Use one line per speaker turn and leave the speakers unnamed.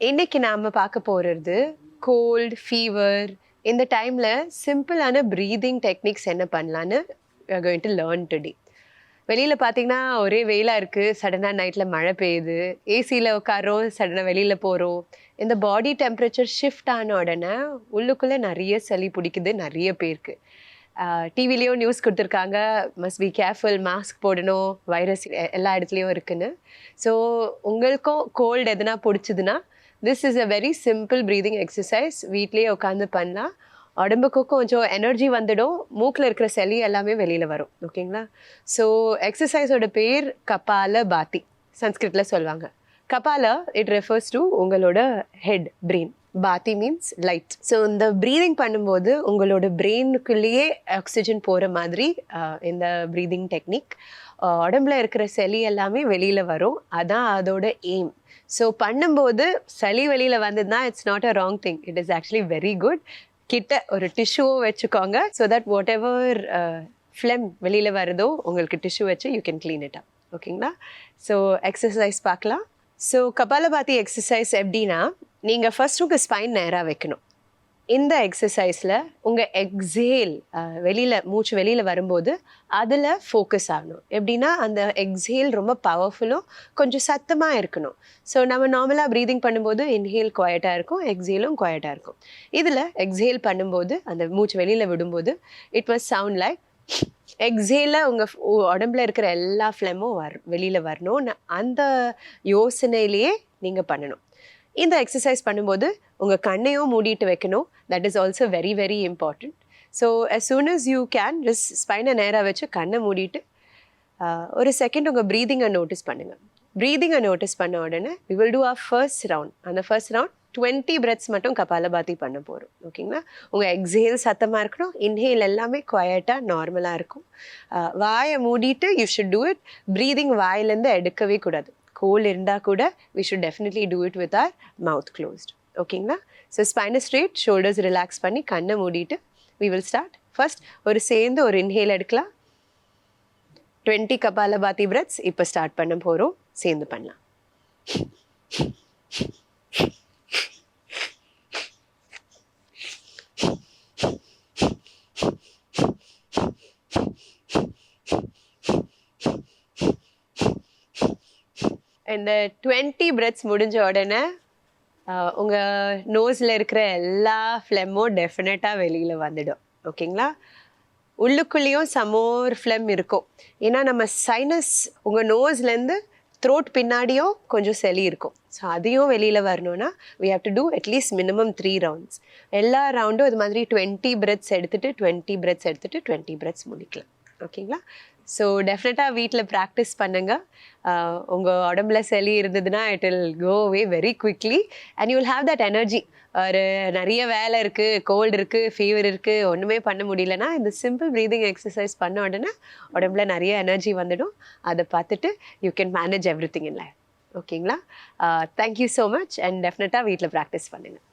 இன்னைக்கு நாம பார்க்க போறது கோல்ட், ஃபீவர் இந்த டைம்ல சிம்பிளான பிரீதிங் டெக்னிக்ஸ் என்ன பண்ணலான்னு we are going to learn today. வெளியில பார்த்தீங்கன்னா ஒரே வெயிலா இருக்கு. சடனா நைட்ல மழை பெய்யுது. ஏசில உட்காரோம், சடனா வெளியில போறோம். இந்த பாடி டெம்பரேச்சர் ஷிஃப்ட் ஆன உடனே உள்ளுக்குள்ள நிறைய சளி பிடிக்குது நிறைய பேருக்கு. டிவிலையும் நியூஸ் கொடுத்துருக்காங்க, மஸ்ட் பி கேர்ஃபுல், மாஸ்க் போடணும், வைரஸ் எல்லா இடத்துலையும் இருக்குன்னு. ஸோ உங்களுக்கும் கோல்டு எதுனா பிடிச்சதுன்னா this is a very simple breathing exercise. வீட்லேயே உட்காந்து பண்ணலாம். உடம்புக்கும் கொஞ்சம் எனர்ஜி வந்துடும், மூக்கில் இருக்கிற சளி எல்லாமே வெளியில் வரும். ஓகேங்களா? ஸோ எக்ஸசைஸோட பேர் கபால பாத்தி, சன்ஸ்கிரிட்டில் சொல்லுவாங்க. கபால இட் ரெஃபர்ஸ் டு உங்களோட ஹெட், பிரெயின். பாத்தி மீன்ஸ் லைட். ஸோ இந்த ப்ரீதிங் பண்ணும்போது உங்களோட பிரெயினுக்குள்ளேயே ஆக்சிஜன் போகிற மாதிரி இந்த ப்ரீதிங் டெக்னிக். உடம்புல இருக்கிற சளி எல்லாமே வெளியில் வரும், அதான் அதோட எய்ம். ஸோ பண்ணும்போது சளி வெளியில் வந்ததுன்னா it's not a wrong thing, it is actually very good. கிட்ட ஒரு டிஷ்யூவும் வச்சுக்கோங்க, so that what ever phlegm வெளியில் வருதோ உங்களுக்கு டிஷ்யூ வச்சு you can clean it up. ஓகேங்களா? ஸோ எக்ஸசைஸ் பார்க்கலாம். ஸோ கபாலபாதி எக்ஸசைஸ் எப்படின்னா, நீங்கள் ஃபர்ஸ்ட் உங்கள் ஸ்பைன் நேராக வைக்கணும். இந்த எக்ஸசைஸில் உங்கள் எக்ஸேல் மூச்சு வெளியில் வரும்போது அதில் ஃபோக்கஸ் ஆகணும். எப்படின்னா அந்த எக்ஸேல் ரொம்ப பவர்ஃபுல்லும் கொஞ்சம் சத்தமாக இருக்கணும். ஸோ நம்ம நார்மலாக ப்ரீதிங் பண்ணும்போது இன்ஹேல் குவாய்ட்டாக இருக்கும், எக்ஸேலும் குவாய்ட்டாக இருக்கும். இதில் எக்ஸேல் பண்ணும்போது அந்த மூச்சு வெளியில் விடும்போது இட் மஸ்ட் சவுண்ட் லைக். எக்ஸேல உங்கள் உடம்புல இருக்கிற எல்லா ஃப்ளெமும் வெளியில் வரணும். அந்த யோசனையிலேயே நீங்கள் பண்ணணும். இந்த எக்ஸசைஸ் பண்ணும்போது உங்கள் கண்ணையும் மூடிட்டு வைக்கணும். That is also very very important. So as soon as you can just ஸ்பைனை நேராக வச்சு கண்ணை மூடிட்டு ஒரு செகண்ட் உங்கள் ப்ரீதிங்கை நோட்டீஸ் பண்ணுங்கள். ப்ரீதிங்கை நோட்டீஸ் பண்ண உடனே we will do our first round. அந்த ஃபர்ஸ்ட் ரவுண்ட் 20 breaths மட்டும் கபாலபாதி பண்ண போகிறோம். ஓகேங்களா? உங்கள் எக்ஸேல் சத்தமாக இருக்கணும், இன்ஹேல் எல்லாமே குவாய்ட்டாக நார்மலாக இருக்கும். வாயை மூடிட்டு you should do it. Breathing வாயிலேருந்து எடுக்கவே கூடாது. கோல்டு இருந்தால் கூட we should definitely do it with our mouth closed. ஓகேங்களா? ஸோ ஸ்பைனை ஸ்ட்ரெயிட், ஷோல்டர்ஸ் ரிலாக்ஸ் பண்ணி கண்ணை மூடிட்டு we will start. ஃபர்ஸ்ட் சேர்ந்து ஒரு இன்ஹேல் எடுக்கலாம். 20 கபாலபாதி breaths இப்போ ஸ்டார்ட் பண்ண போகிறோம். சேர்ந்து பண்ணலாம். இந்த 20 breaths முடிஞ்ச உடனே உங்கள் நோஸில் இருக்கிற எல்லா ஃப்ளெம்மும் டெஃபினட்டாக வெளியில் வந்துடும். ஓகேங்களா? உள்ளுக்குள்ளேயும் சமோர் ஃப்ளெம் இருக்கும். ஏன்னா நம்ம சைனஸ் உங்கள் நோஸ்லேருந்து த்ரோட் பின்னாடியும் கொஞ்சம் சளி இருக்கும். ஸோ அதையும் வெளியில் வரணும்னா we have to do at least minimum 3 rounds. எல்லா ரவுண்டும் இது மாதிரி 20 breaths எடுத்துகிட்டு 20 breaths எடுத்துகிட்டு 20 breaths முடிக்கலாம். ஓகேங்களா? ஸோ டெஃபினட்டாக வீட்டில் ப்ராக்டிஸ் பண்ணுங்கள். உங்கள் உடம்புல சளி இருந்ததுன்னா it will go away very quickly and you will have that energy. ஒரு நிறைய வேலை இருக்குது, கோல்டு இருக்குது, ஃபீவர் இருக்குது, ஒன்றுமே பண்ண முடியலன்னா இந்த சிம்பிள் ப்ரீதிங் எக்ஸசைஸ் பண்ண உடனே உடம்புல நிறைய எனர்ஜி வந்துடும். அதை பார்த்துட்டு you can manage every thing in life. ஓகேங்களா? தேங்க்யூ ஸோ மச் அண்ட் டெஃபினட்டாக வீட்டில் ப்ராக்டிஸ் பண்ணுங்கள்.